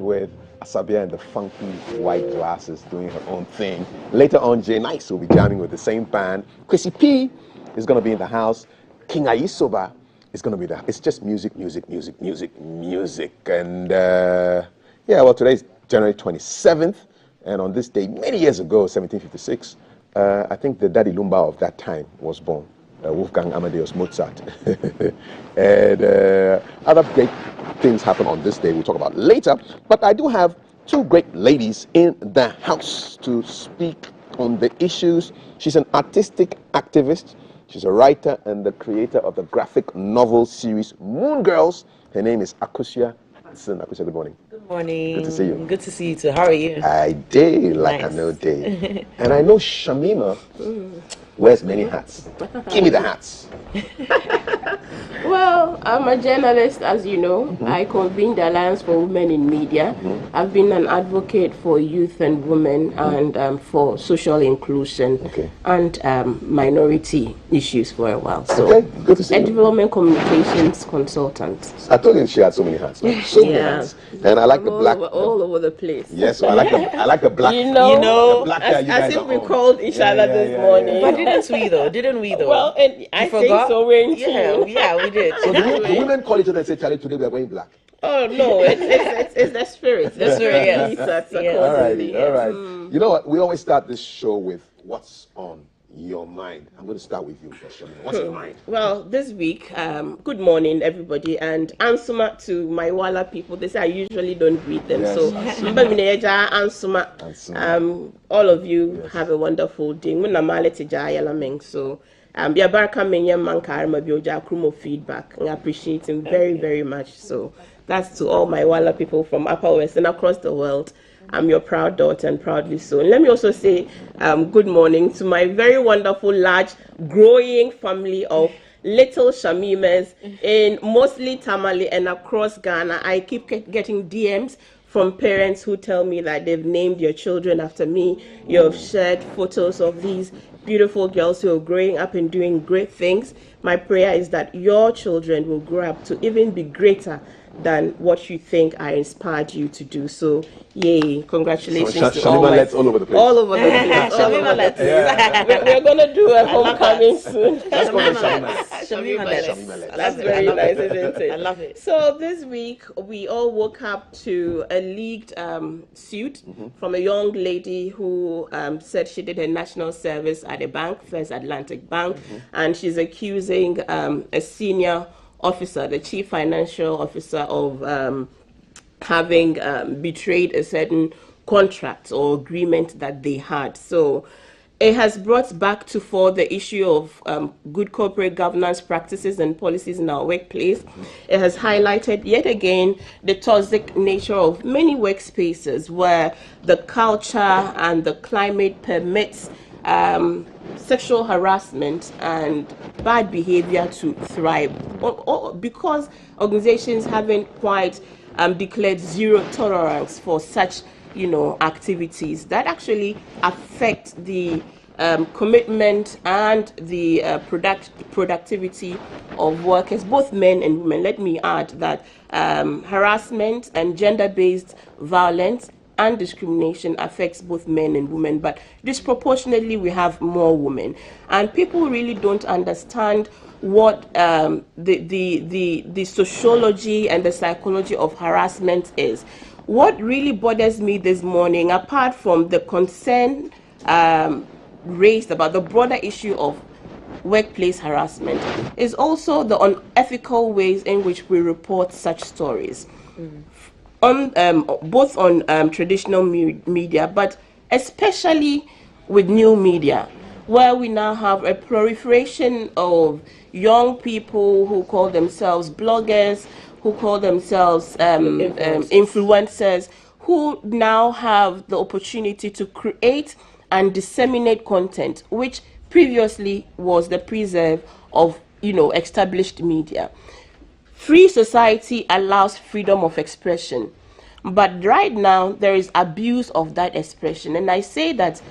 with Asabia and the funky white glasses doing her own thing. Later on, Jay Nice will be jamming with the same band. Chrissy P is going to be in the house. King Aisoba is going to be there. It's just music, music, music, music, music. And yeah, well, today is January 27th. And on this day, many years ago, 1756, I think the Daddy Lumba of that time was born. Wolfgang Amadeus Mozart. And other great things happen on this day we'll talk about later. But I do have two great ladies in the house to speak on the issues. She's an artistic activist. She's a writer and the creator of the graphic novel series Moon Girls. Her name is Akosua Hansen. Akosua, good morning. Good morning. Good to see you. Good to see you too. How are you? I did, like Nice. I know day. And I know Shamima wears many hats. Give me the hats. Well, I'm a journalist, as you know. I convene the Alliance for Women in Media. I've been an advocate for youth and women and for social inclusion and minority issues for a while. So, Okay, good to see a you. development communications consultant. I told you she had so many hats. So many Yeah. hats. And I like the all black. all over the place. Yes, I like the black. You know, the black hair you as guys if are we on. called each other this morning. But didn't we though? Didn't we though? Well, and I think forgot? so. We're in yeah, tune. yeah, we did. So the women call each other and say, Charlie, today we are wearing black. Oh no, it's the spirit. The spirit, yes. That's Yeah. All right, accordingly, all yes. right. You know what? We always start this show with what's on your mind. I'm going to start with you, Shamima. What's on your mind? Well, this week, good morning, everybody, and ansuma to my Wala people. They say I usually don't greet them, Yes, so Mbamineja, ansuma. Ansuma. All of you have a wonderful day. Muna male tija yalameng. So, biabaraka menya mankar mabioja krumo feedback. I appreciate him very, very much. So, that's to all my Wala people from Upper West and across the world. I'm your proud daughter and proudly so. And let me also say good morning to my very wonderful, large, growing family of little Shamimas in mostly Tamale and across Ghana. I keep getting DMs from parents who tell me that they've named your children after me. You have shared photos of these beautiful girls who are growing up and doing great things. My prayer is that your children will grow up to even be greater than what you think I inspired you to do. So, yay, congratulations to all Shamima my... lets all over the place. All over the place. all over the place. Yeah. We're going to do a homecoming soon. Let's go to Shamima. Shamima Letts. Shamima Letts. That's very nice, isn't it? I love it. So this week, we all woke up to a leaked suit from a young lady who said she did her national service at a bank, First Atlantic Bank, and she's accusing a senior officer, the chief financial officer, of having betrayed a certain contract or agreement that they had. So it has brought back to fore the issue of good corporate governance practices and policies in our workplace. It has highlighted yet again the toxic nature of many workspaces where the culture and the climate permits sexual harassment and bad behavior to thrive, because organizations haven't quite declared zero tolerance for such, activities that actually affect the commitment and the productivity of workers, both men and women. Let me add that harassment and gender-based violence and discrimination affects both men and women, but disproportionately we have more women, and people really don't understand what the sociology and the psychology of harassment is. What really bothers me this morning, apart from the concern raised about the broader issue of workplace harassment, is also the unethical ways in which we report such stories. Both on traditional media, but especially with new media, where we now have a proliferation of young people who call themselves bloggers, who call themselves influencers, who now have the opportunity to create and disseminate content, which previously was the preserve of established media. Free society allows freedom of expression, but right now there is abuse of that expression. And I say that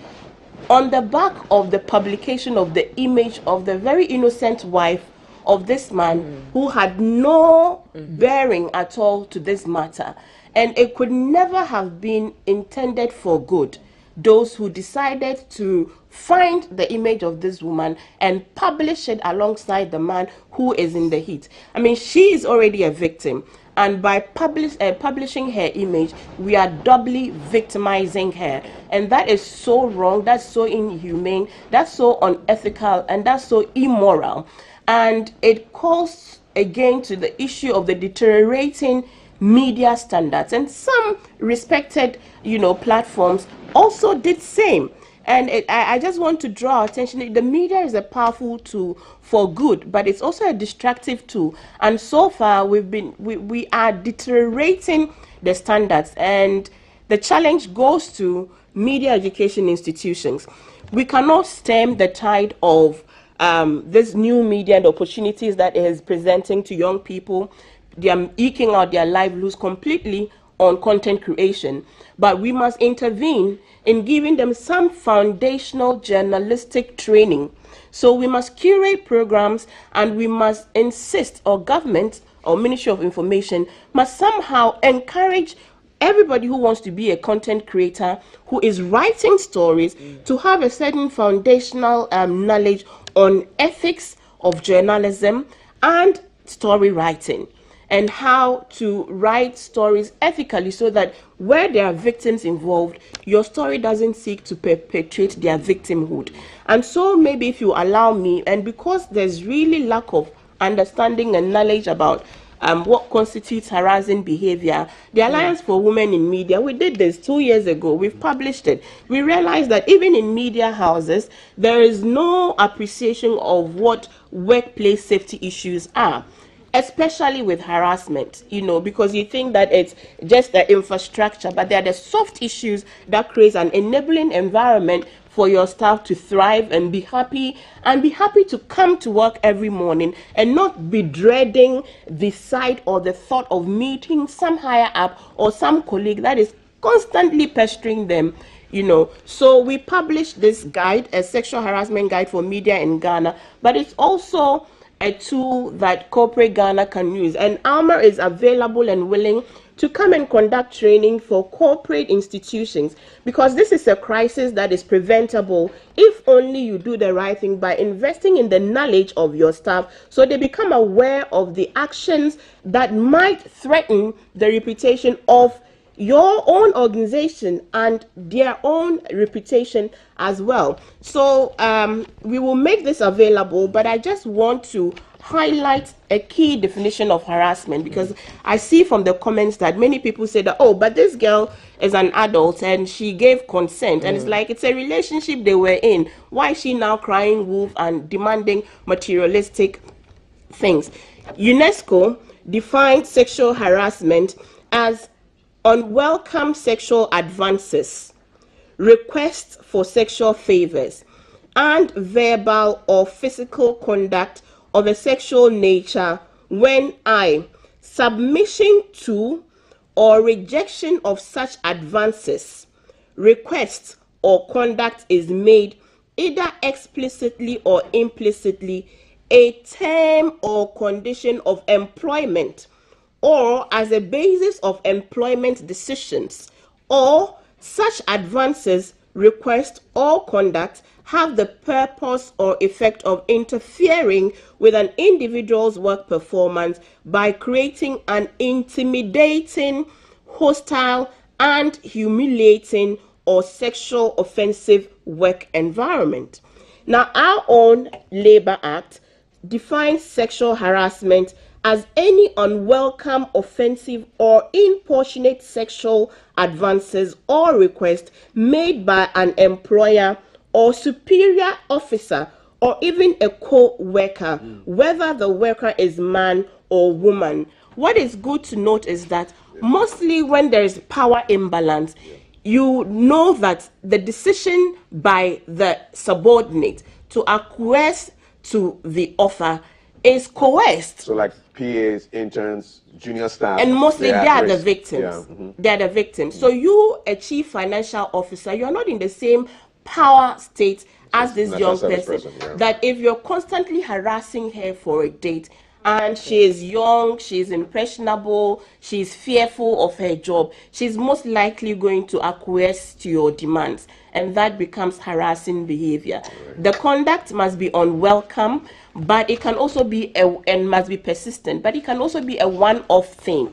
on the back of the publication of the image of the very innocent wife of this man who had no bearing at all to this matter, and it could never have been intended for good. Those who decided to find the image of this woman and publish it alongside the man who is in the heat. I mean, she is already a victim, and by publishing her image, we are doubly victimizing her, and that is so wrong. That's so inhumane. That's so unethical, and that's so immoral. And it calls again to the issue of the deteriorating media standards, and some respected, platforms also did same. And I just want to draw attention. The media is a powerful tool for good, but it's also a destructive tool. And so far, we are deteriorating the standards, and the challenge goes to media education institutions. We cannot stem the tide of this new media and opportunities that it is presenting to young people. They are eking out their livelihoods completely on content creation, but we must intervene in giving them some foundational journalistic training. So we must curate programs, and we must insist, or government or Ministry of Information must somehow encourage everybody who wants to be a content creator, who is writing stories, to have a certain foundational knowledge on ethics of journalism and story writing, and how to write stories ethically, so that where there are victims involved, your story doesn't seek to perpetuate their victimhood. And so maybe, if you allow me, and because there's really lack of understanding and knowledge about what constitutes harassing behavior, the Alliance for Women in Media, we did this 2 years ago. We've published it. We realized that even in media houses, there is no appreciation of what workplace safety issues are, especially with harassment, because you think that it's just the infrastructure, but there are the soft issues that creates an enabling environment for your staff to thrive and be happy to come to work every morning, and not be dreading the sight or the thought of meeting some higher up or some colleague that is constantly pestering them. So we published this guide, a sexual harassment guide for media in Ghana, but it's also a tool that corporate Ghana can use. And Alma is available and willing to come and conduct training for corporate institutions, because this is a crisis that is preventable if only you do the right thing by investing in the knowledge of your staff, so they become aware of the actions that might threaten the reputation of your own organization and their own reputation as well. So we will make this available, but I just want to highlight a key definition of harassment, because I see from the comments that many people say that, oh, but this girl is an adult and she gave consent, and it's like, it's a relationship they were in. Why is she now crying wolf and demanding materialistic things? UNESCO defines sexual harassment as unwelcome sexual advances, requests for sexual favors, and verbal or physical conduct of a sexual nature when submission to or rejection of such advances, requests, or conduct is made either explicitly or implicitly a term or condition of employment, or as a basis of employment decisions, or such advances, request, or conduct have the purpose or effect of interfering with an individual's work performance by creating an intimidating, hostile, and humiliating or sexual offensive work environment. Now, our own Labor Act defines sexual harassment as any unwelcome, offensive, or importunate sexual advances or requests made by an employer or superior officer, or even a co-worker, whether the worker is man or woman. What is good to note is that mostly when there is power imbalance, you know that the decision by the subordinate to acquiesce to the offer is coerced. So like PAs, interns, junior staff. And mostly they are the risk. victims. Yeah. They are the victims. So you, a chief financial officer, you're not in the same power state as this National young service person. yeah. That if you're constantly harassing her for a date, and she is young, she is impressionable, she is fearful of her job, she's most likely going to acquiesce to your demands, and that becomes harassing behavior. The conduct must be unwelcome, but it can also be and must be persistent, but it can also be a one-off thing.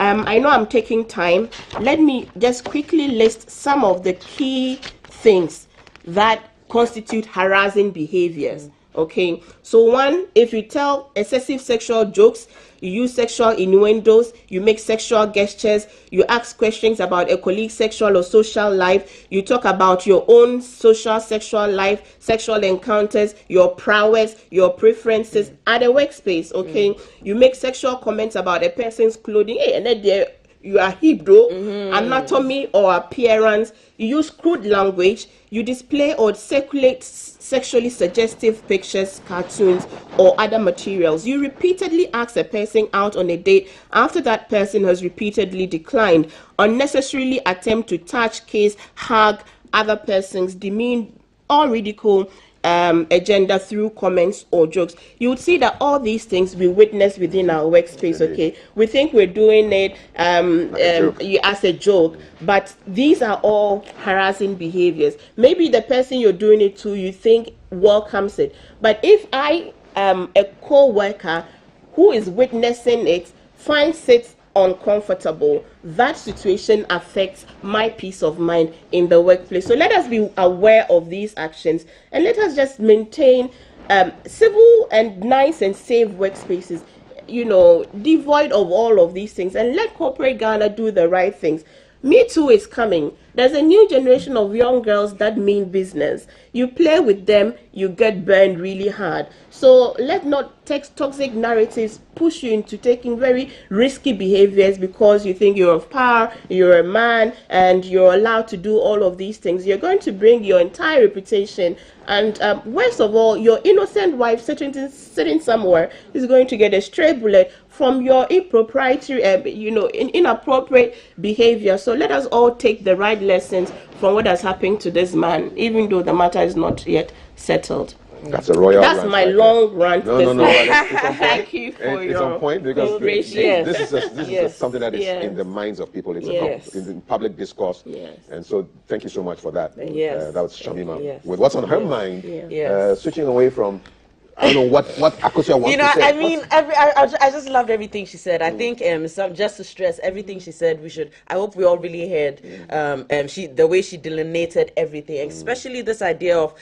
I know I'm taking time. Let me just quickly list some of the key things that constitute harassing behaviors. Okay, so one, if you tell excessive sexual jokes, you use sexual innuendos, you make sexual gestures, you ask questions about a colleague's sexual or social life, you talk about your own social sexual life, sexual encounters, your prowess, your preferences at a workspace. Okay, you make sexual comments about a person's clothing. Hey, and then you are Hebrew, anatomy or appearance, you use crude language, you display or circulate sexually suggestive pictures, cartoons, or other materials. You repeatedly ask a person out on a date after that person has repeatedly declined, unnecessarily attempt to touch, kiss, hug other persons, demean or ridicule a gender through comments or jokes. You would see that all these things we witness within our workspace. Okay, we think we're doing it as a joke, but these are all harassing behaviors. Maybe the person you're doing it to, you think welcomes it, but if I am a co-worker who is witnessing it, finds it uncomfortable, that situation affects my peace of mind in the workplace. So let us be aware of these actions, and let us just maintain civil and nice and safe workspaces, you know, devoid of all of these things, and let corporate Ghana do the right things. Me Too is coming. There's a new generation of young girls that mean business. You play with them, you get burned really hard. So let not toxic narratives push you into taking very risky behaviors because you think you're of power, you're a man, and you're allowed to do all of these things. You're going to bring your entire reputation, and worst of all, your innocent wife sitting somewhere is going to get a stray bullet from your impropriety, inappropriate behavior. So let us all take the right lessons from what has happened to this man, even though the matter is not yet settled. That's a royal That's rant my right long rant. No, it's on point. Thank you for It's your on point because this Yes. is something that is in the minds of people. It's in the public discourse. Yes. And so thank you so much for that. Yes. That was Shamima. Yes. With what's on her mind, Yes. switching away from, I don't know what Akosua wants to say. I mean, I just loved everything she said. I think just to stress everything she said, I hope we all really heard the way she delineated everything, especially this idea of,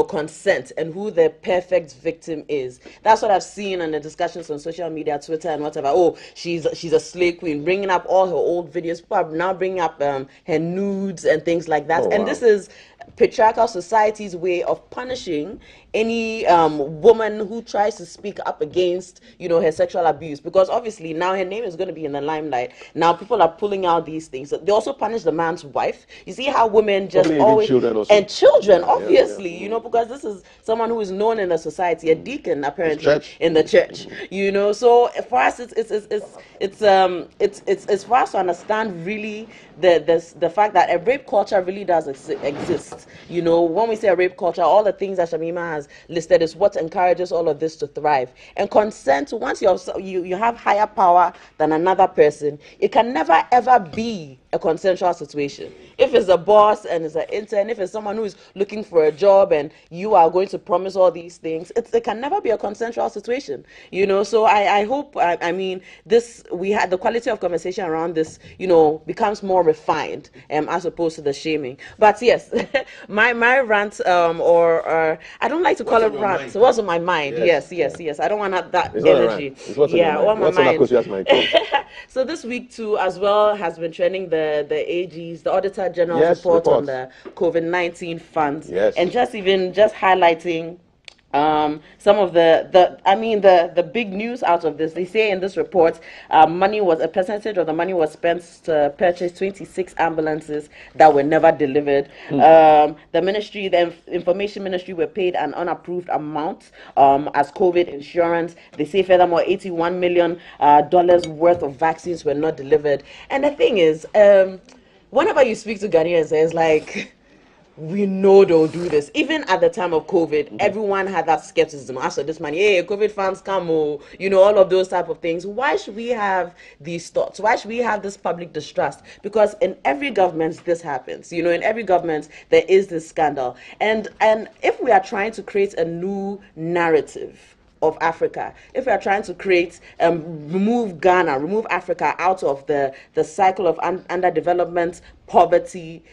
consent and who the perfect victim is. That's what I've seen in the discussions on social media, Twitter and whatever. Oh, she's a slay queen, bringing up all her old videos. People are now bringing up her nudes and things like that. And this is patriarchal society's way of punishing any woman who tries to speak up against, her sexual abuse, because obviously now her name is going to be in the limelight. Now people are pulling out these things. They also punish the man's wife. You see how women just always children, obviously, because this is someone who is known in the society, a deacon apparently in the church. So for us, it's for us to understand really the fact that a rape culture really does exist. When we say a rape culture, all the things that Shamima has listed is what encourages all of this to thrive. And consent, once you have higher power than another person, it can never ever be a consensual situation. If it's a boss and it's an intern, if it's someone who is looking for a job and you are going to promise all these things, it can never be a consensual situation. So I hope, we had the quality of conversation around this, becomes more refined as opposed to the shaming. But yes, my rant, or I don't like to call it rant. So what's on my mind? Yes. I don't want that energy. What's on my mind? So this week too, as well, has been trending the AG's, the Auditor General's report on the COVID-19 funds, and just highlighting some of the big news out of this. They say in this report, a percentage of the money was spent to purchase 26 ambulances that were never delivered. The information ministry were paid an unapproved amount as COVID insurance. They say furthermore, $81 million worth of vaccines were not delivered. And the thing is, whenever you speak to Ghanaians, it's like, we know they'll do this. Even at the time of COVID, everyone had that skepticism. After this money, hey, COVID funds come, oh, all of those type of things. Why should we have these thoughts? Why should we have this public distrust? Because in every government, this happens. In every government, there is this scandal. And if we are trying to create a new narrative of Africa, if we are trying to create, remove Ghana, remove Africa out of the cycle of underdevelopment, poverty,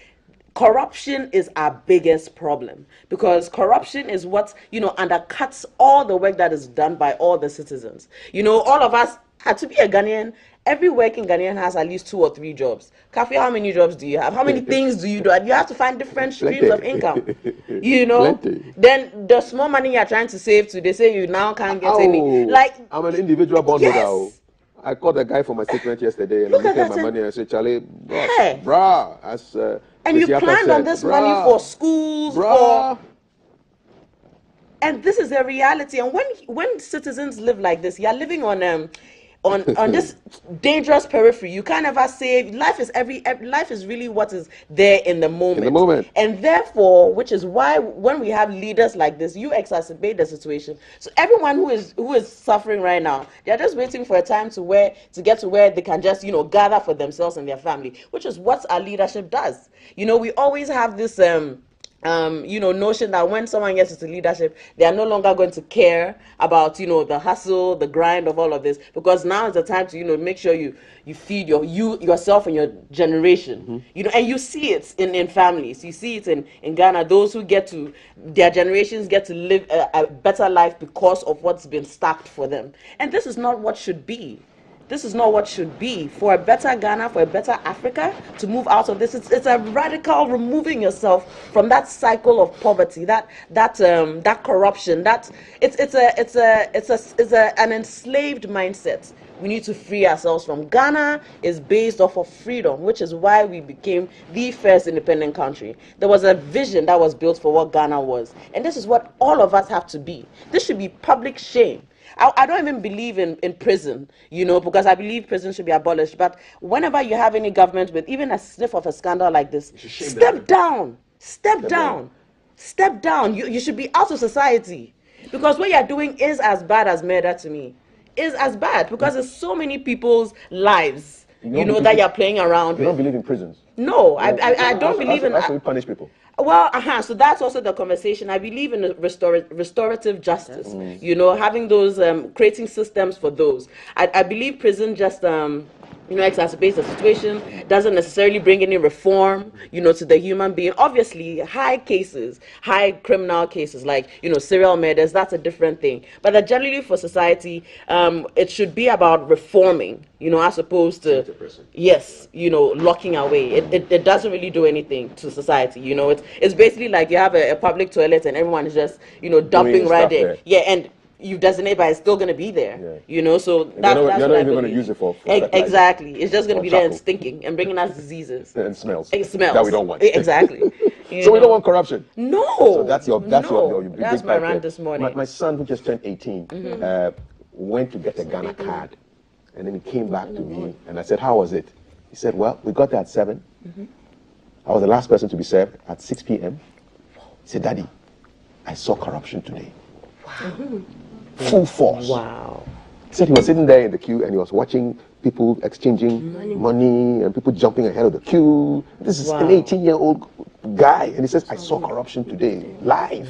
corruption is our biggest problem, because corruption is what undercuts all the work that is done by all the citizens. All of us had to be a Ghanaian. Every working Ghanaian has at least 2 or 3 jobs. Kafi, how many jobs do you have? How many things do you do? You have to find different streams of income. Plenty. Then the small money you're trying to save to, they say you now can't get any. Like, I'm an individual bondholder. Yes. I called a guy for my statement yesterday, and I'm looking at my money and I said, Charlie, Hey. brah, as and you Yapa planned on said, this money for schools, for. And this is a reality. And when citizens live like this, you're living on this dangerous periphery. You can't ever save. Life is really what is there in the moment. In the moment. And therefore, which is why when we have leaders like this, you exacerbate the situation. So everyone who is suffering right now, they're just waiting for a time to get to where they can just gather for themselves and their family, which is what our leadership does. We always have this notion that when someone gets into leadership, they are no longer going to care about the hustle, the grind of all of this, because now is the time to make sure you feed yourself and your generation. And you see it in families. You see it in Ghana. Those who their generations get to live a better life because of what's been stacked for them. And this is not what should be. This is not what should be. For a better Ghana, for a better Africa, to move out of this, it's a radical removing yourself from that cycle of poverty, that corruption, it's an enslaved mindset. We need to free ourselves from. Ghana is based off of freedom, which is why we became the first independent country. There was a vision that was built for what Ghana was, and this is what all of us have to be. This should be public shame. I don't even believe in prison, because I believe prison should be abolished. But whenever you have any government with even a sniff of a scandal like this, step down. You should be out of society, because what you're doing is as bad as murder to me. Is as bad, because there's so many people's lives, that you're playing around with. You don't believe in prisons? No, I don't believe in. How do we punish people? Well, so that's also the conversation. I believe in restorative justice, having those, creating systems for those. I believe prison just, exacerbates the situation, doesn't necessarily bring any reform, to the human being. Obviously, high criminal cases like, serial murders, that's a different thing. But generally for society, it should be about reforming, as opposed to, yes, locking away. It doesn't really do anything to society, It's basically like you have a public toilet and everyone is just, dumping right there. Yeah, and you designate, but it's still going to be there, so that's you're what not I even going to believe. use it for Exactly. It's just going to be there and charcoal. stinking and bringing us diseases. And smells. It smells. That we don't want. Exactly. So we don't want corruption. No. So that's your big That's my pipe rant there. this morning. My son, who just turned 18, went to get a Ghana card, and then he came back to me, and I said, "How was it?" He said, "Well, we got there at 7. I was the last person to be served at 6 p.m. He said, "Daddy, I saw corruption today. Full force." Wow. He said he was sitting there in the queue and he was watching people exchanging money and people jumping ahead of the queue. This is an 18-year-old guy, and he says, "I saw corruption today, live,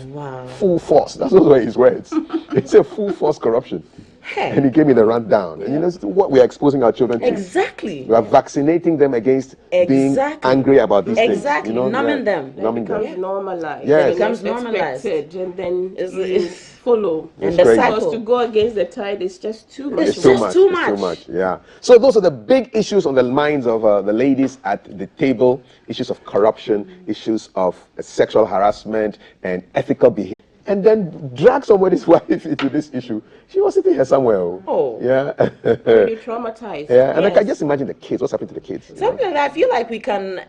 full force." Those were his words. He said, "Full force corruption." Hey. And he gave me the rundown. And it's what we are exposing our children to. Exactly. We are vaccinating them against being angry about these things. Exactly. Numbing them. Numbing It becomes them. normalized. Yes. It becomes normalized. Expected, and then you follow. And It's the crazy. cycle. Because to go against the tide is just too much. It's too just much. too It's much. too much. Yeah. So those are the big issues on the minds of the ladies at the table: issues of corruption, issues of sexual harassment, and ethical behavior. and then drag somebody's wife into this issue. She was sitting here somewhere. Oh. Yeah. Really traumatized. Yeah, and I can Yes. just imagine the kids. What's happening to the kids? Something like that. I feel like we can,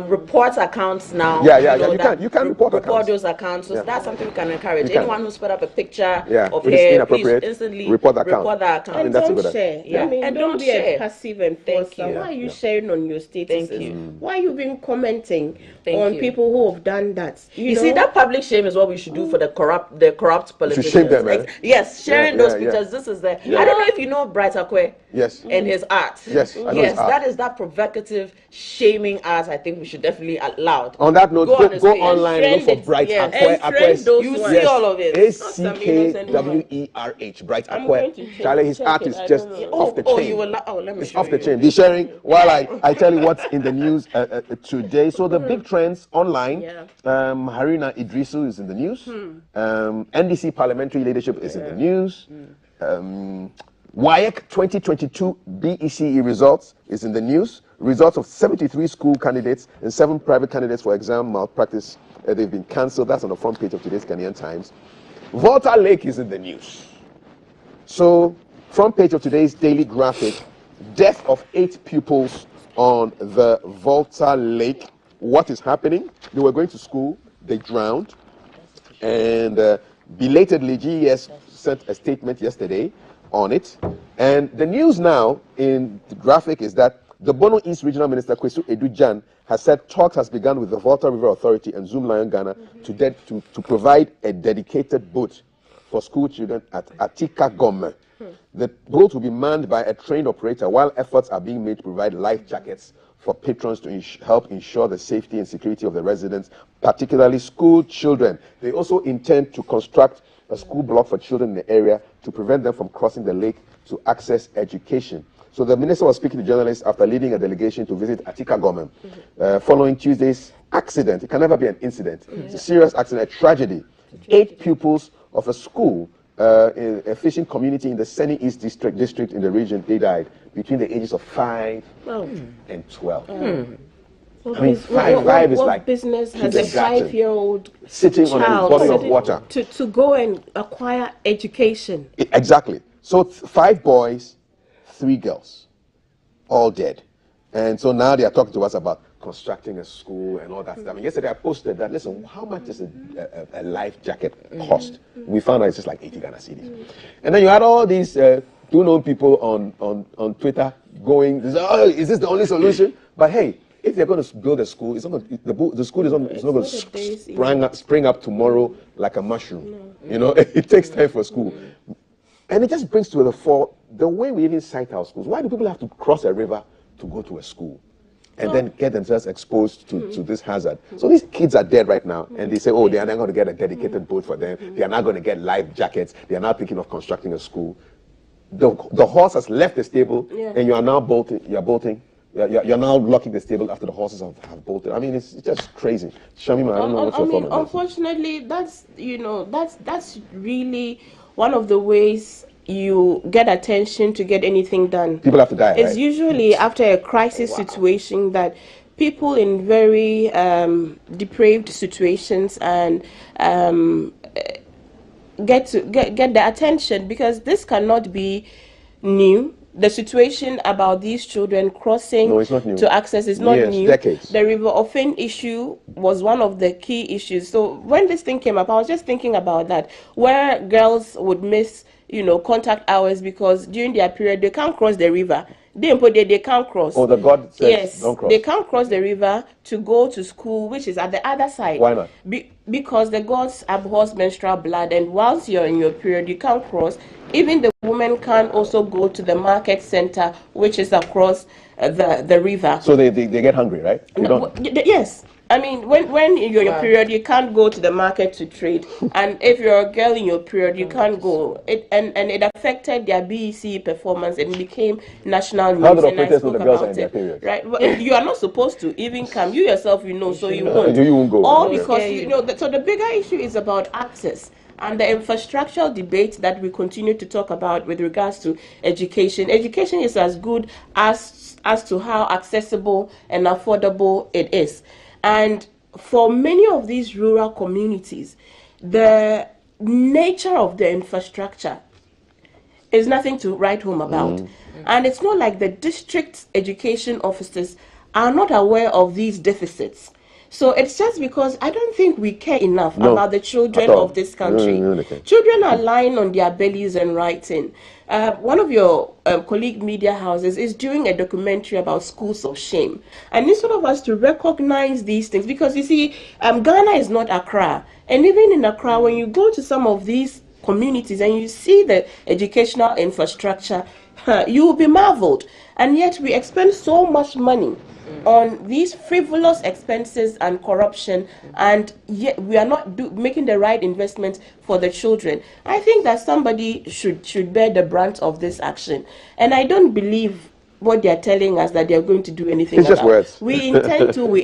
report accounts now. Yeah, yeah, know, you that can. You can report accounts. those accounts. So Yeah. that's something we can encourage. You can. Anyone who's put up a picture Yeah, of if it's her, please inappropriate, instantly report that account. Report that account. I mean, And that's a don't good share. Yeah. I mean, And don't don't be share. a passive enforcer. Thank you. Why are you Yeah. sharing on your statuses? Thank you. Why are you being commenting Thank on you. people who have done that? You see, that public shame is what we should do for the corrupt politicians. shame them, eh? Yes, sharing Yeah, those yeah, yeah. pictures. This is the. Yeah. I don't know if you know Bright Akwe. Yes. And his art. Yes, I know his Yes, art. that is that provocative, shaming art. I think we should definitely allow. On that note, on his go page. online and look Trend for it. Bright Yes. Akwe. And trend those You ones. see all of it. ACKWERH. Bright I'm going to Akwe. check- Charlie, his check art it. is I just don't know. off the Oh, chain. you will. Let me It's show off the you. chain. Be sharing while I tell you what's in the news today. So the big trends online. Yeah. Haruna Idrisu is in the news. NDC parliamentary leadership is in the news. WAEC 2022 BECE results is in the news. Results of 73 school candidates and 7 private candidates for exam malpractice. They've been cancelled. That's on the front page of today's Ghanaian Times. Volta Lake is in the news. So, front page of today's Daily Graphic, death of 8 pupils on the Volta Lake. What is happening? They were going to school, they drowned, and belatedly, GES sent a statement yesterday on it. And the news now in the graphic is that the Bono East Regional Minister, Kwesu Edujan, has said talks has begun with the Volta River Authority and Zoom Lion Ghana to provide a dedicated boat for school children at Atika Gome. The boat will be manned by a trained operator while efforts are being made to provide life jackets for patrons to help ensure the safety and security of the residents, particularly school children. They also intend to construct a school block for children in the area to prevent them from crossing the lake to access education. So the minister was speaking to journalists after leading a delegation to visit Atika Gome following Tuesday's accident. It can never be an incident. It's a serious accident, a tragedy. 8 pupils of a school in a fishing community in the Seni East district in the region, they died between the ages of 5 and 12. I mean, five is what like business has a kindergarten. 5-year-old Sitting on a child body of sitting water. to go and acquire education? Exactly. So 5 boys, 3 girls, all dead. And so now they are talking to us about constructing a school and all that stuff. I mean, yesterday I posted that, listen, how much does a life jacket cost? We found out it's just like 80 Ghana cedis. And then you had all these 2 known people on Twitter going, oh, is this the only solution? But hey, if they're going to build a school, it's not going the school is not going to spring up tomorrow like a mushroom. You know, it takes time for school. And it just brings to the fore the way we even cite our schools. Why do people have to cross a river to go to a school and then get themselves exposed to this hazard? So these kids are dead right now, and they say, oh, they are not going to get a dedicated boat for them. They are not going to get life jackets. They are now thinking of constructing a school. The horse has left the stable, and you are now bolting. You're bolting. You're now locking the stable after the horses have bolted. I mean, it's just crazy. Shamima, I don't know what's your thought on that. Unfortunately, that's really one of the ways you get attention to get anything done. People have to die, It's right? usually after a crisis situation that people in very depraved situations and get the attention, because this cannot be new. The situation about these children crossing No, it's not new. to access is not Yes, new. decades. The River Ofen issue was one of the key issues. So when this thing came up, I was just thinking about that, where girls would miss, contact hours because during their period they can't cross the river. They can't cross. Oh, the God says Yes, don't cross. they can't cross the river to go to school, which is at the other side. Why not? Because the gods abhors menstrual blood, and whilst you're in your period, you can't cross. Even the women can also go to the market center, which is across the river. So they get hungry, right? They don't. Yes. I mean, when you're in your period, you can't go to the market to trade. And if you're a girl in your period, you can't go. And it affected their BEC performance and became national news. How do and I operators know spoke the girls are about in their it. period? Right? Well, you are not supposed to even come. You yourself, so you won't. You won't go. All Yeah. because, so the bigger issue is about access. And the infrastructural debate that we continue to talk about with regards to education. Education is as good as to how accessible and affordable it is. And for many of these rural communities, the nature of the infrastructure is nothing to write home about. And it's not like the district education officers are not aware of these deficits. So it's just because I don't think we care enough about the children of this country. Children are lying on their bellies and writing. One of your colleague media houses is doing a documentary about schools of shame. And instead of us to recognize these things, because you see, Ghana is not Accra. And even in Accra, when you go to some of these communities and you see the educational infrastructure, you will be marveled. And yet we expend so much money on these frivolous expenses and corruption, and yet we are not making the right investment for the children. I think that somebody should bear the brunt of this action, and I don't believe what they are telling us that they are going to do anything it's about. Just words. We intend to.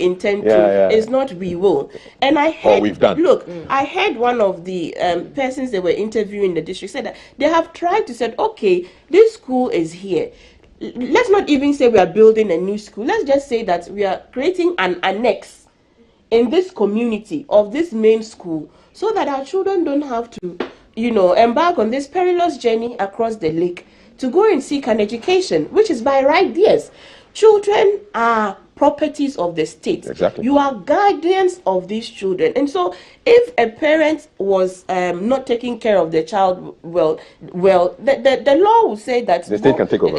It's not we will. And I heard, we've done. Look, I heard one of the persons they were interviewing in the district said that they have tried to say, okay, this school is here. Let's not even say we are building a new school. Let's just say that we are creating an annex in this community of this main school, so that our children don't have to, embark on this perilous journey across the lake to go and seek an education, which is by right, yes. Children are properties of the state. Exactly. You are guardians of these children. And so if a parent was not taking care of the child well, the law will say that the state can take over.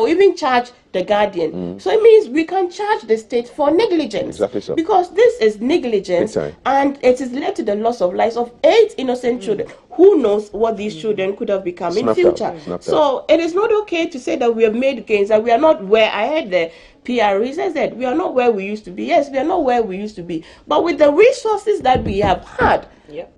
Even charge the guardian. So it means we can charge the state for negligence. Exactly so. Because this is negligence, and it has led to the loss of lives of 8 innocent children. Who knows what these children could have become in future? So it is not okay to say that we have made gains, that we are not where I had the PRE says that we are not where we used to be. Yes, we are not where we used to be. But with the resources that we have had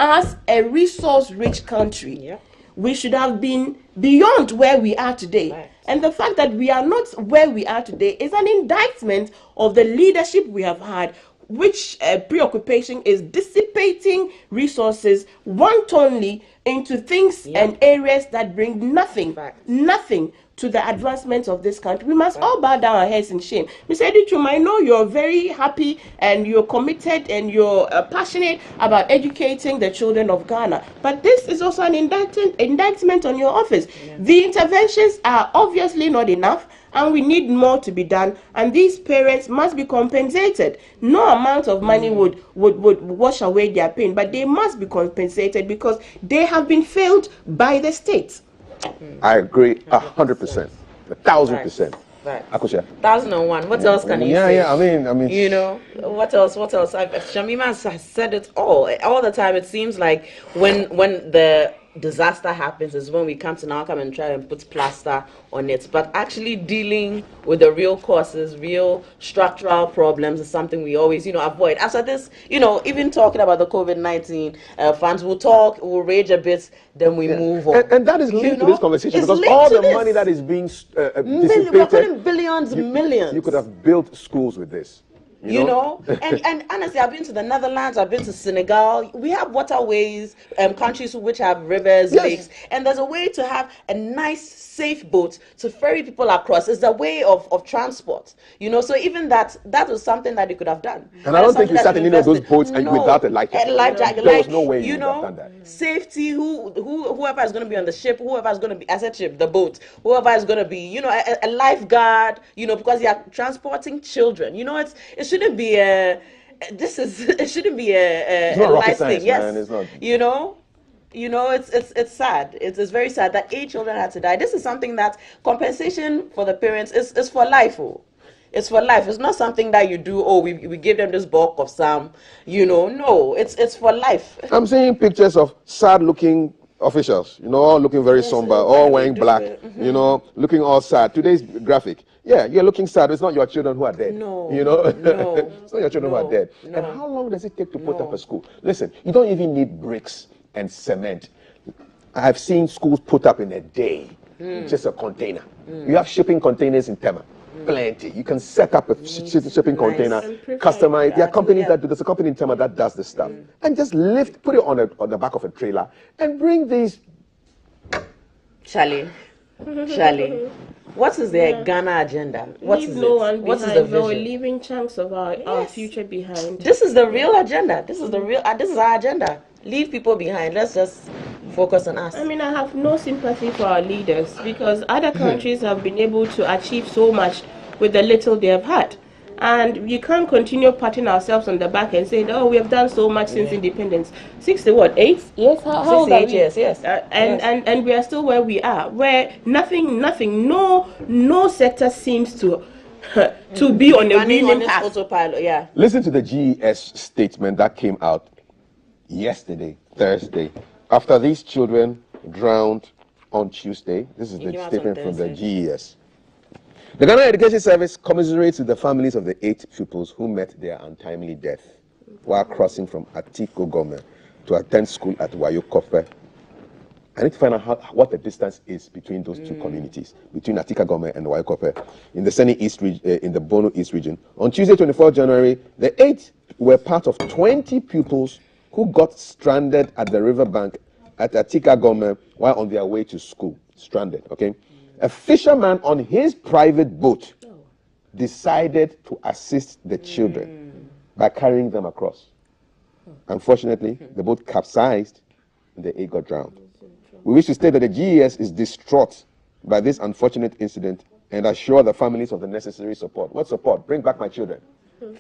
as a resource-rich country, we should have been beyond where we are today. Right. And the fact that we are not where we are today is an indictment of the leadership we have had, which preoccupation is dissipating resources wantonly into things and areas that bring nothing to the advancement of this country. We must all bow down our heads in shame. Mr. Edichum, I know you're very happy and you're committed and you're passionate about educating the children of Ghana, but this is also an indictment on your office. The interventions are obviously not enough, and we need more to be done, and these parents must be compensated. No amount of money would wash away their pain, but they must be compensated because they have been failed by the state. I agree 100%, 1,000%. Right. Akusha. 1001. What else can you say? I mean. What else? Shamima has said it all the time. It seems like when the disaster happens is when we come and try and put plaster on it, but actually dealing with the real causes, real structural problems is something we always avoid. After this, even talking about the COVID-19 funds, we'll rage a bit, then we move on, and that is linked to this conversation, because all the money that is being dissipated, we're putting billions, millions. You could have built schools with this. You know? and honestly, I've been to the Netherlands, I've been to Senegal. We have waterways, countries which have rivers, lakes, and there's a way to have a nice, safe boat to ferry people across. It's a way of transport, so even that was something that you could have done. And I don't think you sat in any of those boats without a life jacket. There was no way you would have done that. Safety, whoever is going to be on the ship, whoever is going to be, as a ship, the boat, whoever is going to be, a lifeguard, because you are transporting children. It shouldn't be it shouldn't be a life thing. Yes, man, it's not. It's sad. It's very sad that 8 children had to die. This is something that compensation for the parents is for life. It's for life. It's not something that you do. We give them this bulk of some. No, it's for life. I'm seeing pictures of sad-looking officials. All looking very somber, all wearing black. Looking all sad. Today's graphic. Yeah, you're looking sad. It's not your children who are dead. No. No. It's not your children who are dead. No. And how long does it take to put up a school? Listen, you don't even need bricks and cement. I've seen schools put up in a day. Just a container. You have shipping containers in Tema. Plenty. You can set up a shipping container, customize. There are companies that do. There's a company in Tema that does this stuff, and just put it on the back of a trailer, and bring these. Charlie, Charlie, what is their Ghana agenda? What Leave is no it? one What is behind. the But we're vision? leaving chunks of our Yes. future behind. This is the real agenda. This is the real. This is our agenda. Leave people behind. Let's just focus on us. I mean, I have no sympathy for our leaders because other countries have been able to achieve so much with the little they have had. And you can't continue patting ourselves on the back and saying, oh, we have done so much since independence. 8 years? How old are 68 we? years, yes. And we are still where we are, where nothing, no sector seems to be on a Running on winning its path. autopilot, yeah. Listen to the GES statement that came out yesterday, Thursday, after these children drowned on Tuesday. This is It the came out on statement from the Thursday. GES. The Ghana Education Service commiserates with the families of the 8 pupils who met their untimely death while crossing from Atiko Gome to attend school at Wayo Kofe. I need to find out what the distance is between those two communities, between Atika Gome and Wayo Kofe, in the Seni East in the Bono East region. On Tuesday, 24th January, the 8 were part of 20 pupils who got stranded at the riverbank at Atika Gome while on their way to school. Stranded, okay? A fisherman on his private boat decided to assist the children by carrying them across. Unfortunately, the boat capsized and the 8 got drowned. We wish to state that the GES is distraught by this unfortunate incident and assure the families of the necessary support. What support? Bring back my children.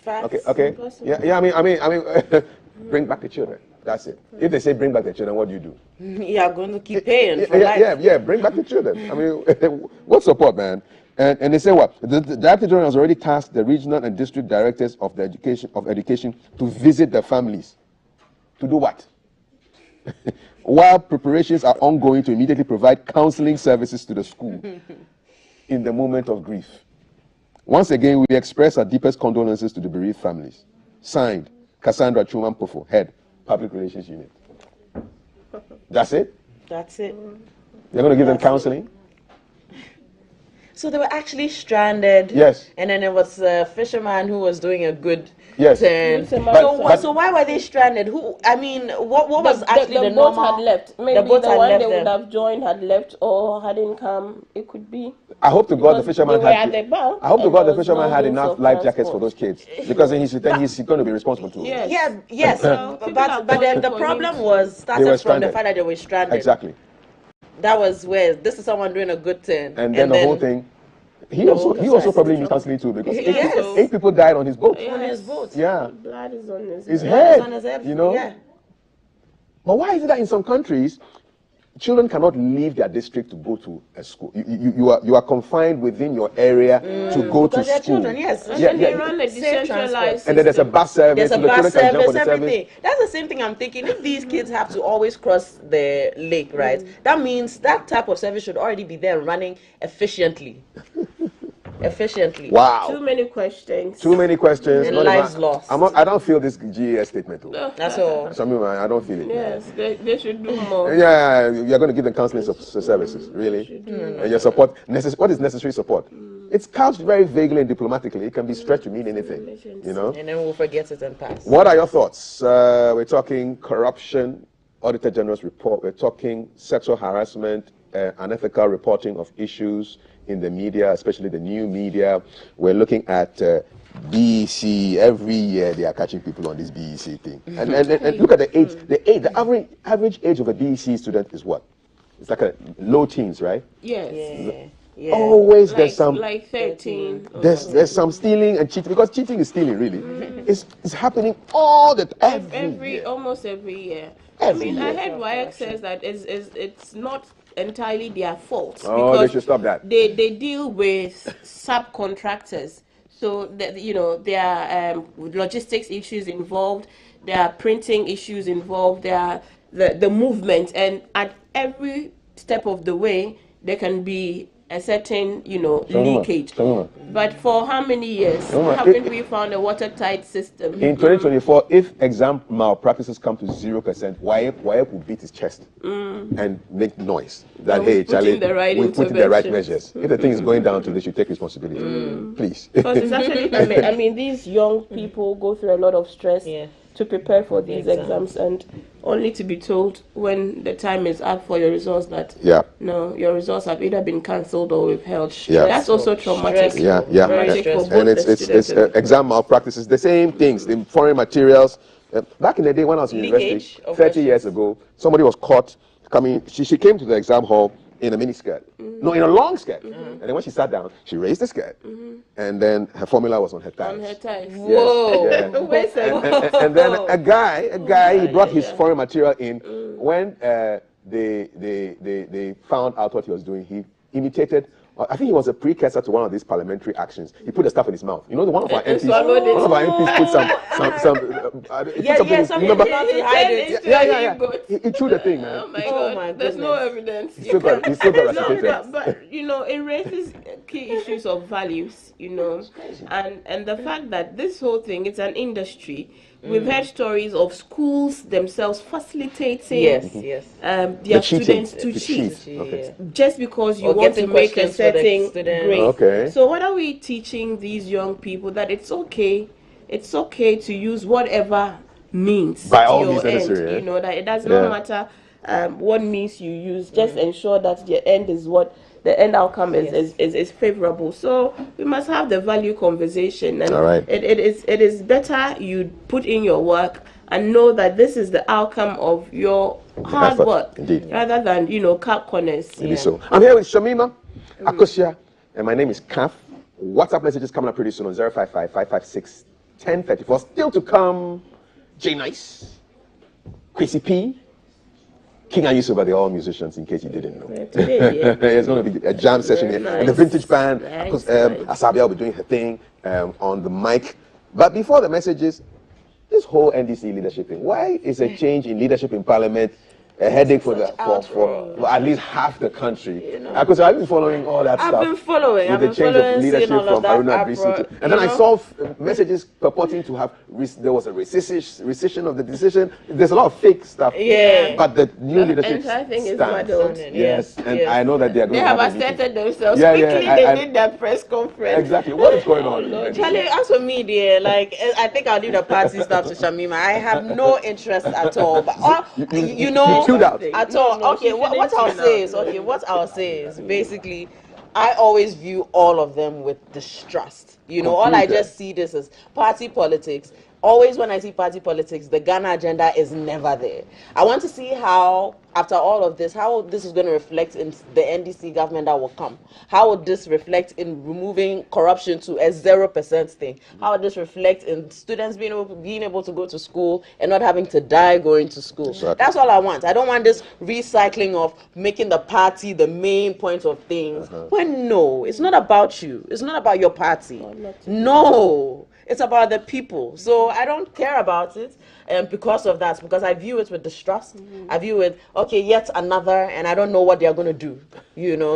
Facts. Okay. Yeah. I mean, bring back the children. That's it. If they say bring back the children, what do you do? You are going to keep paying for life. Yeah. Bring back the children. I mean, what support, man? And they say what? The Director General has already tasked the regional and district directors of the education to visit the families. To do what? While preparations are ongoing to immediately provide counseling services to the school in the moment of grief. Once again, we express our deepest condolences to the bereaved families. Signed, Cassandra Chuman Pofo, Head, Public Relations Unit. That's it? That's it. You're going to give them counseling? So they were actually stranded. Yes. And then there was a fisherman who was doing a good Yes. turn. So why were they stranded? What was actually the boat normal? had left. Maybe the, boat had one left they would them. have joined had left or hadn't come. It could be. I hope to God the Because fisherman they were had. at the bank I hope to and God the there was fisherman no had means enough of life jackets for transport. those kids, because in his return he's going to be responsible to. Yes. Yes. So people are but then the going for problem him. was They started were from the stranded. fact that they were stranded. Exactly. That was where this is someone doing a good turn. And then the whole thing. He also capsized. probably needs counseling too, because Yes. 8 people died on his boat. on his boat. Yeah. Blood is on his His head. head. On his head. You know. Yeah. But why is it that in some countries, children cannot leave their district to go to a school? You are confined within your area to go to Because they're school. children, yes. And Yeah, then they yeah. run a Safe decentralized transport. And then there's a system. bus service. There's a so the bus children can jump on service, the everything. That's the same thing I'm thinking. If these kids have to always cross the lake, right? That means that type of service should already be there running efficiently. Wow. Too many questions. Too many questions. And not lives even- lost. I don't feel this GES statement. Though. That's all. Shamima, I don't feel it. Yes, they should do more. Yeah, you're going to give them counseling services, really? And your support, what is necessary support? It's couched very vaguely and diplomatically. It can be stretched to mean anything, you know? And then we'll forget it and pass. What are your thoughts? We're talking corruption, Auditor General's report. We're talking sexual harassment, unethical reporting of issues in the media, especially the new media. We're looking at BEC. Every year they are catching people on this BEC thing. And look at the age. The average age of a BEC student is what? It's like a low teens, right? Yes. Yeah. Always there's some like 13. there's some stealing and cheating, because cheating is stealing, really. It's happening all the Almost every year. Every I mean, I year. heard WAEC says that it's not entirely their fault. Oh, because they should stop that. They deal with subcontractors. So that, there are logistics issues involved, there are printing issues involved, there are the movement, and at every step of the way there can be a certain leakage. But for how many years haven't we found a watertight system? In 2024, if exam malpractices come to 0%, WAEC will beat his chest and make noise that, And we hey, put Charlie, in the right we put in the right interventions. measures. If the thing is going down to this, you take responsibility. Please. Because it's actually, I mean, these young people go through a lot of stress. Yeah. to prepare for these exams, and only to be told when the time is up for your results that no, your results have either been cancelled or withheld. That's also traumatic. Traumatic for both and the students and the exam malpractices, the same things, the foreign materials. Back in the day when I was in university, 30 years ago, somebody was caught coming. She came to the exam hall in a mini skirt. No, in a long skirt. And then when she sat down, she raised the skirt. And then her formula was on her thighs. on her thighs. Whoa. Wait a second. And then a guy, he brought his foreign material in. When they found out what he was doing, he imitated. I think he was a precursor to one of these parliamentary actions. He put the stuff in his mouth. You know, one of our MPs, put remember? He chewed the thing, man. Oh my God. There's no evidence. He's still got resuscitated. But you know, it raises key issues of values, you know, and the fact that this whole thing, it's an industry. We've heard stories of schools themselves facilitating their students to cheat just because you want to make a certain grade. So what are we teaching these young people? That it's okay to use whatever means by all to your means necessary, end. You know, that it does not matter what means you use. Just ensure that the end is what the end outcome is favorable. So we must have the value conversation, and it is better you put in your work and know that this is the outcome of your hard work, rather than cut corners. So I'm here with Shamima Akosua, and my name is Kaf. WhatsApp messages coming up pretty soon on 055-556-1034. Still to come, J Nice, Chrissy P, King and Yusuf are the all musicians, in case you didn't know. It's going to be a jam session here. And the vintage band, because Asabia will be doing her thing on the mic. But before the messages, this whole NDC leadership thing, why is a change in leadership in Parliament a headache for at least half the country? Because I've been following all that stuff. I've been following. With the change of leadership from Aruna Adrisi. And then I saw messages purporting to have, there was a rescission of the decision. There's a lot of fake stuff. But the new leadership stands. Yes. And I know that they are going to have asserted themselves quickly. They did their press conference. Exactly. What is going on? Charlie, as for me, dear, I think I'll leave the party stuff to Shamima. I have no interest at all. But at all. What I'll say is basically, I always view all of them with distrust. All I just see this as party politics. Always when I see party politics, the Ghana agenda is never there. I want to see how, after all of this, how this is going to reflect in the NDC government that will come. How would this reflect in removing corruption to a 0% thing? How would this reflect in students being able to go to school and not having to die going to school? Exactly. That's all I want. I don't want this recycling of making the party the main point of things. When no, it's not about you. It's not about your party. No. It's about the people. So I don't care about it because of that, because I view it with distrust. I view it, yet another, and I don't know what they're going to do,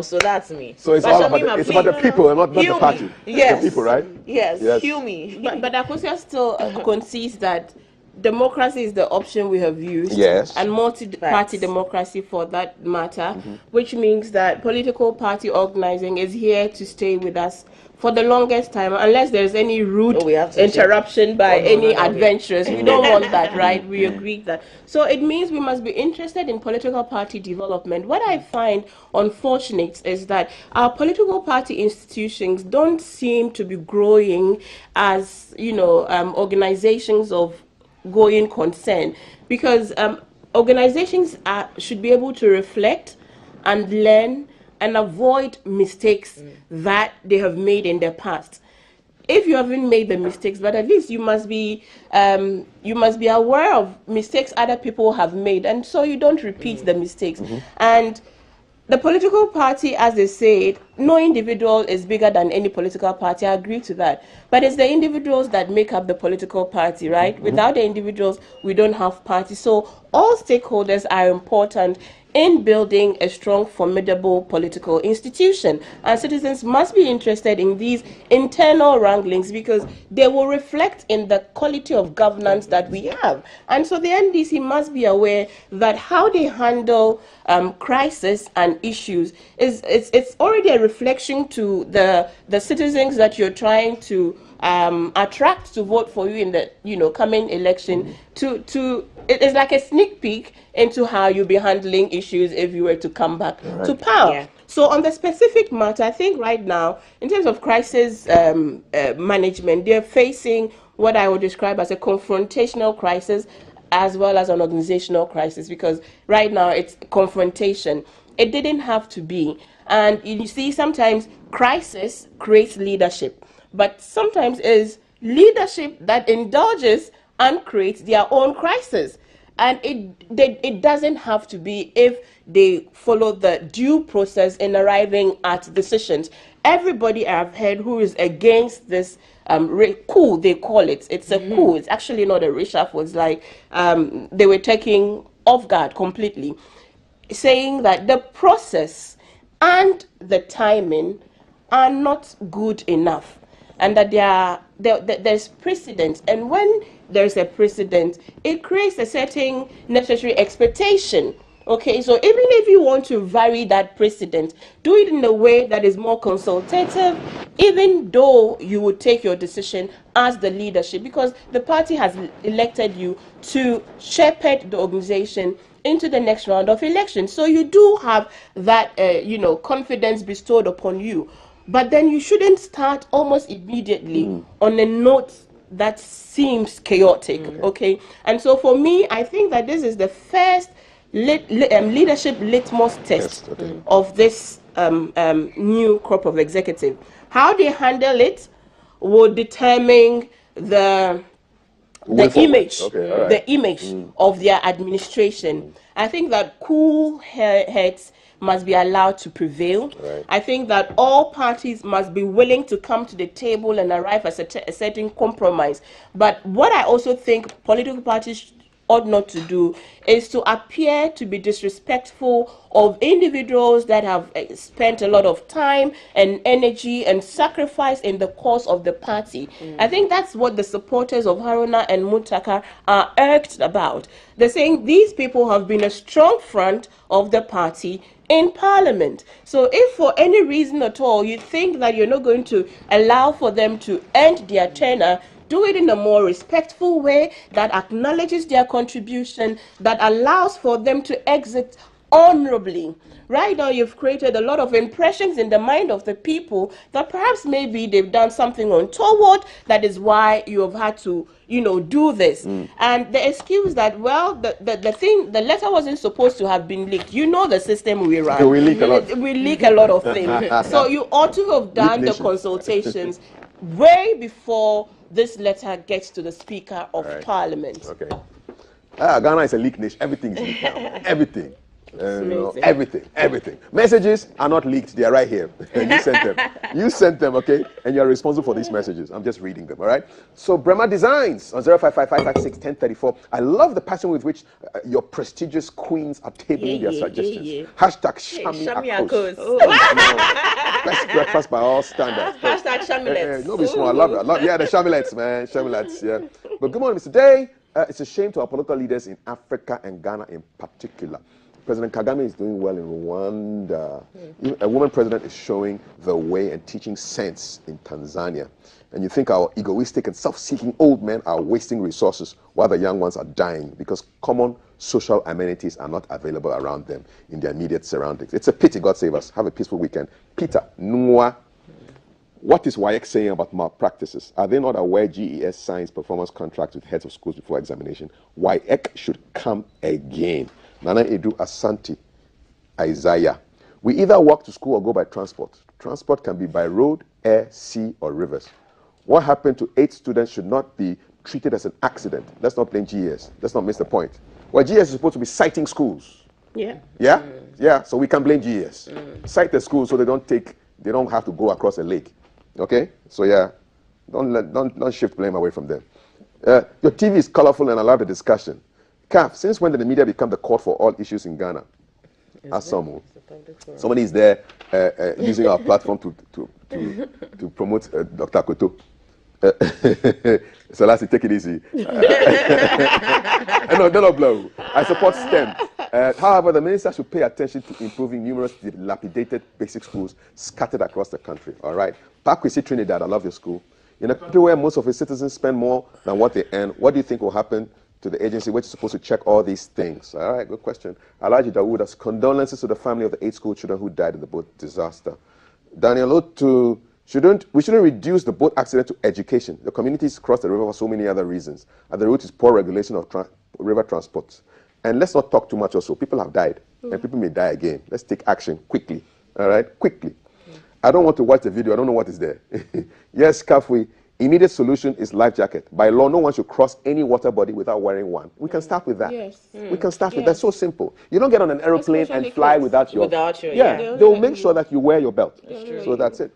so that's me. So it's all about the people and not the party. Yes. The people, right? Yes. Heal me. But Akosua still concedes that democracy is the option we have used, and multi-party democracy for that matter, which means that political party organizing is here to stay with us for the longest time, unless there's any rude interruption by any adventurers. We don't want that, right? We agree that. So it means we must be interested in political party development. What I find unfortunate is that our political party institutions don't seem to be growing as, organizations of going concern, because organizations should be able to reflect and learn and avoid mistakes that they have made in the past. If you haven't made the mistakes, but at least you must be aware of mistakes other people have made, and so you don't repeat the mistakes. And the political party, as they say, no individual is bigger than any political party. I agree to that. But it's the individuals that make up the political party, right? Without the individuals, we don't have party. So all stakeholders are important in building a strong, formidable political institution. And citizens must be interested in these internal wranglings, because they will reflect in the quality of governance that we have. And so the NDC must be aware that how they handle crisis and issues it's already a reflection to the citizens that you're trying to attract to vote for you in the coming election. It is like a sneak peek into how you'll be handling issues if you were to come back to power. Yeah. So on the specific matter, I think right now, in terms of crisis management, they're facing what I would describe as a confrontational crisis as well as an organizational crisis, because right now it's confrontation. It didn't have to be. And you see, sometimes crisis creates leadership, but sometimes is leadership that indulges and creates their own crisis. And it doesn't have to be if they follow the due process in arriving at decisions. Everybody I've heard who is against this coup, they call it. It's a coup. It's actually not a reshuffle. It's like they were taking off guard completely, saying that the process and the timing are not good enough, and that there's precedent. And when there's a precedent, it creates a certain necessary expectation. Okay, so even if you want to vary that precedent, do it in a way that is more consultative, even though you would take your decision as the leadership, because the party has elected you to shepherd the organization into the next round of elections. So you do have that, confidence bestowed upon you. But then you shouldn't start almost immediately on a note that seems chaotic, okay? And so for me, I think that this is the first leadership litmus test of this new crop of executive. How they handle it will determine the image, the image of their administration. I think that cool heads must be allowed to prevail. I think that all parties must be willing to come to the table and arrive at a certain compromise. But what I also think political parties ought not to do is to appear to be disrespectful of individuals that have spent a lot of time and energy and sacrifice in the cause of the party. I think that's what the supporters of Haruna and Muntaka are irked about. They're saying these people have been a strong front of the party in Parliament. So if for any reason at all you think that you're not going to allow for them to end their tenure, do it in a more respectful way that acknowledges their contribution, that allows for them to exit honorably. Right now, you've created a lot of impressions in the mind of the people that perhaps maybe they've done something untoward. That is why you have had to, do this. And the excuse that, well, the letter wasn't supposed to have been leaked. You know the system we run. We leak a lot. We leak a lot of things. So you ought to have done the consultations way before this letter gets to the Speaker of Parliament. Okay. Ghana is a leak nation. Everything is leaked now. Everything. Everything. Messages are not leaked. They are right here. You sent them. You sent them, okay? And you are responsible for these messages. I'm just reading them, all right? So, Brema Designs on 0555561034. I love the passion with which your prestigious queens are tabling their suggestions. Hashtag Shami Akos. Best breakfast by all standards. Hashtag Shamilets. No, be small. I love that. Yeah, the Shamilets, man. Shamilets, yeah. But good morning, Mr. Day. It's a shame to our political leaders in Africa and Ghana in particular. President Kagame is doing well in Rwanda. A woman president is showing the way and teaching sense in Tanzania. And you think our egoistic and self-seeking old men are wasting resources while the young ones are dying because common social amenities are not available around them in their immediate surroundings. It's a pity. God save us. Have a peaceful weekend. Peter Nwa. What is WAEC saying about malpractices? Are they not aware GES signs performance contracts with heads of schools before examination? WAEC should come again. Nana Edu Asante, Isaiah. We either walk to school or go by transport. Transport can be by road, air, sea, or rivers. What happened to 8 students should not be treated as an accident. Let's not blame GES. Let's not miss the point. Well, GES is supposed to be citing schools. Yeah. Yeah? Yeah, so we can blame GES. Cite the schools so they don't have to go across a lake. Okay? So yeah, don't shift blame away from them. Your TV is colorful and I love the discussion. CAF, since when did the media become the court for all issues in Ghana? Ask someone. Somebody is there using our platform to promote Dr. Koto. So let's take it easy. No, don't blow. I support STEM. However, the minister should pay attention to improving numerous dilapidated basic schools scattered across the country. All right. Pakwesi Trinidad, I love your school. In a country where most of its citizens spend more than what they earn, what do you think will happen to the agency which is supposed to check all these things? All right, good question. Alhaji Dawood, condolences to the family of the 8 school children who died in the boat disaster. Daniel Otu, we shouldn't reduce the boat accident to education. The communities cross the river for so many other reasons. And the root is poor regulation of river transport. And let's not talk too much also. People have died, and people may die again. Let's take action quickly, all right? Quickly. I don't want to watch the video. I don't know what is there. Yes, Kafui, immediate solution is life jacket. By law, no one should cross any water body without wearing one. We can start with that. Yes. We can start with that. That's so simple. You don't get on an aeroplane Especially and fly kids. without your... Yeah. They'll make sure that you wear your belt. true. So that's it.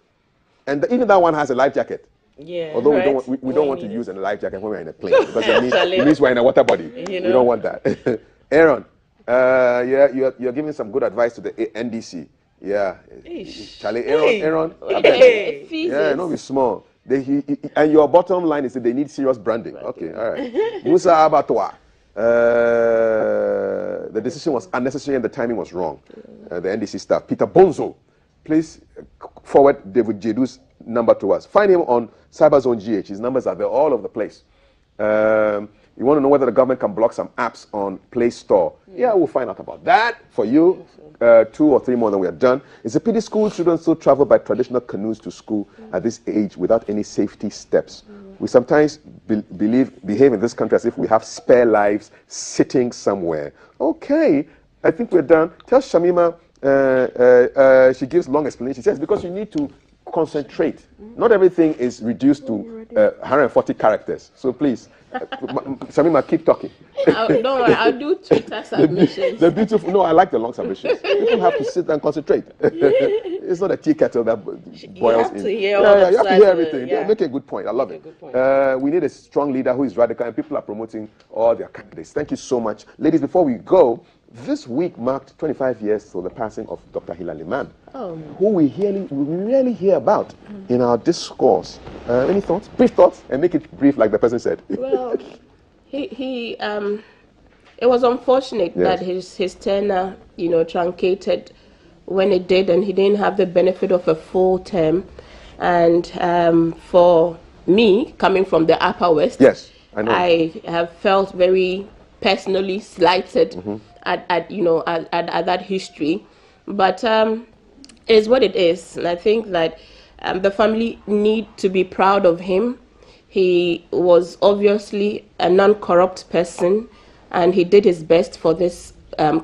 And even that one has a life jacket. Yeah. Although right. we don't want to use a life jacket when we're in a plane, because it means we're in a water body. We don't want that. Aaron, you're giving some good advice to the NDC. Yeah. Charlie, Aaron. Hey. Yeah, don't be small. And your bottom line is that they need serious branding. Okay, all right. Musa Abattoir. The decision was unnecessary and the timing was wrong. The NDC staff. Peter Bonzo, please forward David Jedu's number to us. Find him on Cyberzone GH. His numbers are there all over the place. You want to know whether the government can block some apps on Play Store? Yeah, we'll find out about that for you. 2 or 3 more than we are done. It's a pity school children still travel by traditional canoes to school at this age without any safety steps. We sometimes behave in this country as if we have spare lives sitting somewhere. Okay, I think we're done. Tell Shamima, she gives long explanation. She says, because you need to concentrate. Not everything is reduced to 140 characters. So please, Shamima, keep talking. Don't worry, I'll do Twitter submissions. The beautiful, no, I like the long submissions. People have to sit and concentrate. It's not a tea kettle that boils in. You have to hear you have to hear everything. Yeah. Make a good point. I love it. We need a strong leader who is radical, and people are promoting all their candidates. Thank you so much. Ladies, before we go, this week marked 25 years for the passing of Dr. Hilary Limann, who we rarely hear about in our discourse. Any thoughts? Brief thoughts? And make it brief like the person said. Well, it was unfortunate that his tenure, truncated when it did, and he didn't have the benefit of a full term. And for me, coming from the Upper West, yes, I know. I have felt very personally slighted at that history. But it is what it is, and I think that the family need to be proud of him. He was obviously a non-corrupt person, and he did his best for this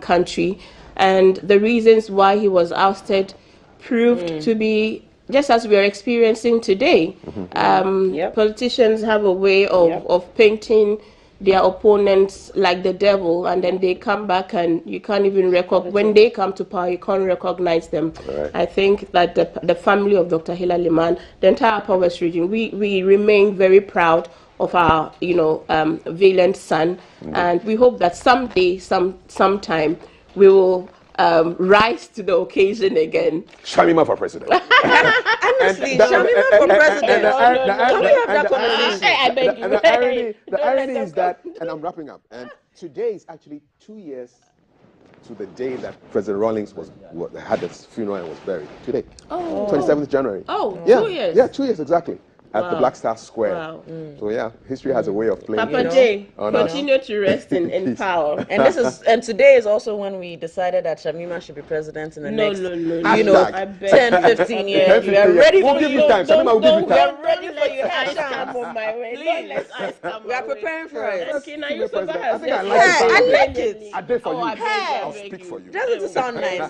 country. And the reasons why he was ousted proved to be just as we are experiencing today. Politicians have a way of painting their opponents like the devil, and then they come back and you can't even recognize, when they come to power, you can't recognize them. Right. I think that the family of Dr. Hilary Limann, the entire Upper West region, we remain very proud of our, valiant son, and we hope that someday, sometime, we will rise to the occasion again. Shamima for president. Honestly, Shamima for president. Can we have that conversation? I beg you. The irony is that, and I'm wrapping up, and today is actually 2 years to the day that President Rawlings had his funeral and was buried. Today, 27th January. Oh, yeah, 2 years. Yeah, 2 years exactly. At the Black Star Square. Wow. So yeah, history has a way of playing. Papa J, continue to rest in power. And today is also when we decided that Shamima should be president in the next, I beg 10, 15 years. We are ready for We'll give you. you time. Shamima will give you We are time. ready for you. Ice Have come chance. on my way. Please. We are preparing for it. Okay, now you President. survive. I think I like Hey, it. I like it. I did for you. I beg you, I'll I beg speak you. for you. Doesn't it sound nice?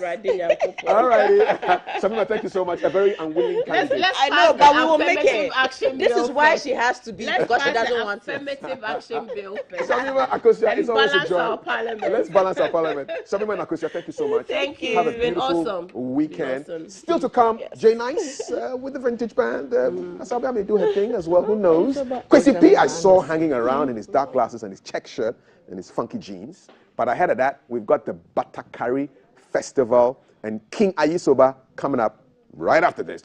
All right. Shamima, thank you so much. A very unwilling candidate. I know, but we will make it. This is why she has to be, because she doesn't want to. affirmative action bill first. Shamima Akosia, And it's always a balance joy. our parliament. Let's balance our parliament. Shamima and Akosia, thank you so much. Thank you. Have a It's been beautiful awesome. weekend. It's been awesome. Still to come, Jay Nice with the Vintage Band. Asabia may do her thing as well. Who knows? Kwesi P, I saw hanging around in his dark glasses and his check shirt and his funky jeans. But ahead of that, we've got the Batakari Festival and King Ayisoba coming up right after this.